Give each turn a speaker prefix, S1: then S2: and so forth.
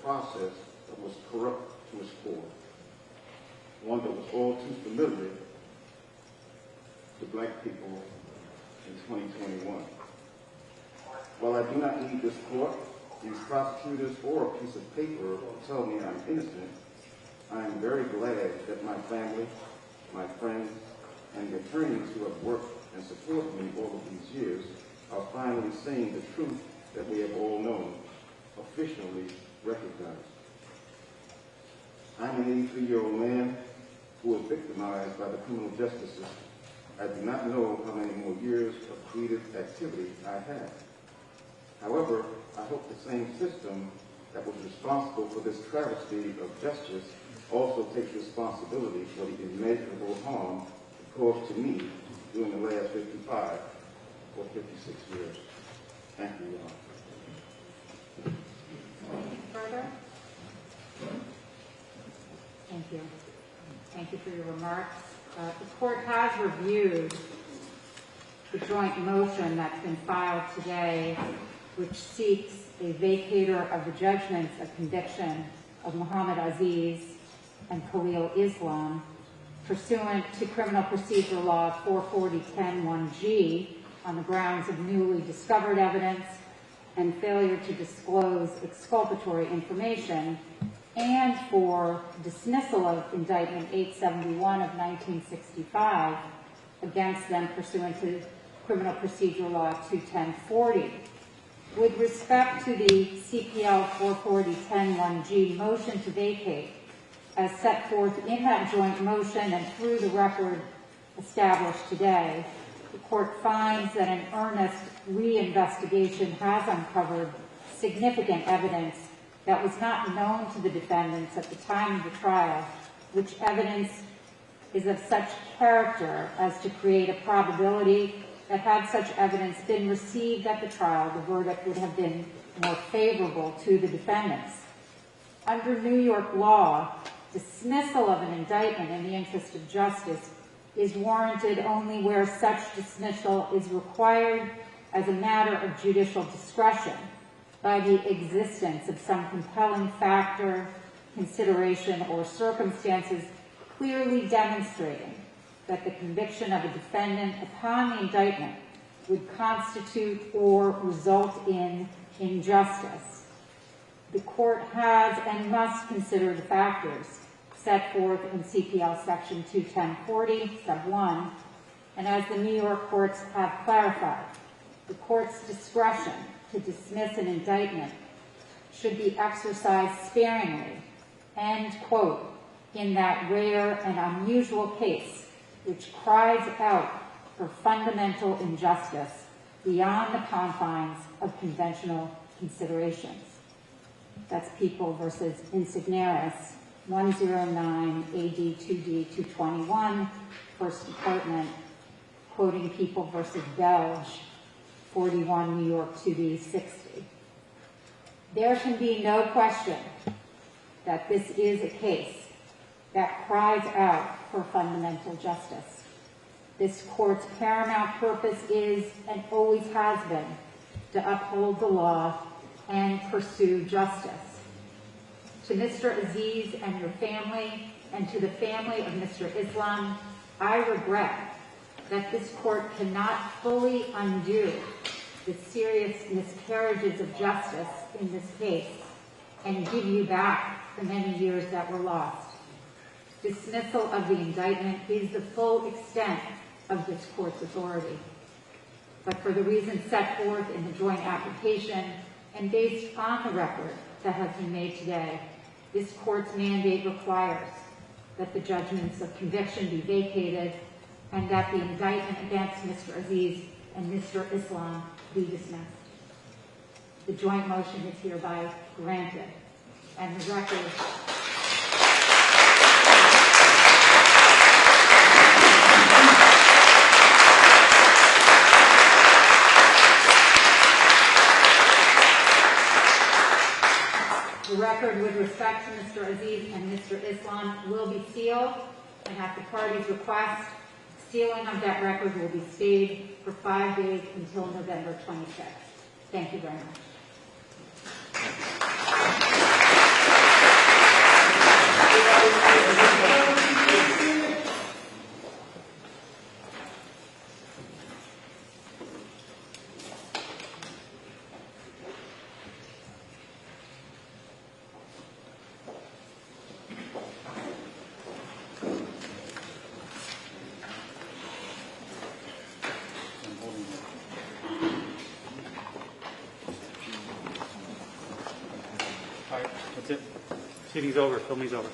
S1: process that was corrupt to its core, one that was all too familiar to black people in 2021. While I do not need this court, these prosecutors, or a piece of paper to tell me I'm innocent, I am very glad that my family, my friends, and the attorneys who have worked and supported me all of these years are finally seeing the truth that we have all known, officially recognized. I'm an 83-year-old man who was victimized by the criminal justice system. I do not know how many more years of creative activity I have. However, I hope the same system that was responsible for this travesty of justice also takes responsibility for the immeasurable harm it caused to me during the last 55 or 56 years. Thank you, Your Honor.
S2: Anything further? Thank you. Thank you for your remarks. The court has reviewed the joint motion that's been filed today, which seeks a vacator of the judgments of conviction of Muhammad Aziz and Khalil Islam pursuant to Criminal Procedure Law 440-10-1G on the grounds of newly discovered evidence and failure to disclose exculpatory information, and for dismissal of Indictment 871 of 1965 against them pursuant to Criminal Procedure Law 21040. With respect to the CPL 440-10-1G motion to vacate, as set forth in that joint motion and through the record established today, the court finds that an earnest reinvestigation has uncovered significant evidence that was not known to the defendants at the time of the trial, which evidence is of such character as to create a probability that had such evidence been received at the trial, the verdict would have been more favorable to the defendants. Under New York law, dismissal of an indictment in the interest of justice is warranted only where such dismissal is required as a matter of judicial discretion by the existence of some compelling factor, consideration, or circumstances clearly demonstrating that the conviction of a defendant upon the indictment would constitute or result in injustice. The court has and must consider the factors set forth in CPL section 21040, sub 1, and as the New York courts have clarified, the court's discretion to dismiss an indictment should be exercised sparingly and, quote, in that rare and unusual case which cries out for fundamental injustice beyond the confines of conventional considerations. That's People versus Insignaris, 109 AD 2D 221, First Department, quoting People versus Belge, 41 New York 2D 60. There can be no question that this is a case that cries out for fundamental justice. This court's paramount purpose is, and always has been, to uphold the law and pursue justice. To Mr. Aziz and your family, and to the family of Mr. Islam, I regret that this court cannot fully undo the serious miscarriages of justice in this case and give you back the many years that were lost. Dismissal of the indictment is the full extent of this court's authority. But for the reasons set forth in the joint application and based on the record that has been made today, this court's mandate requires that the judgments of conviction be vacated and that the indictment against Mr. Aziz and Mr. Islam be dismissed. The joint motion is hereby granted, and the record with respect to Mr. Aziz and Mr. Islam will be sealed, and at the party's request, sealing of that record will be stayed for 5 days until November 26th. Thank you very much.
S3: That's it. Seating's over. Filming's over.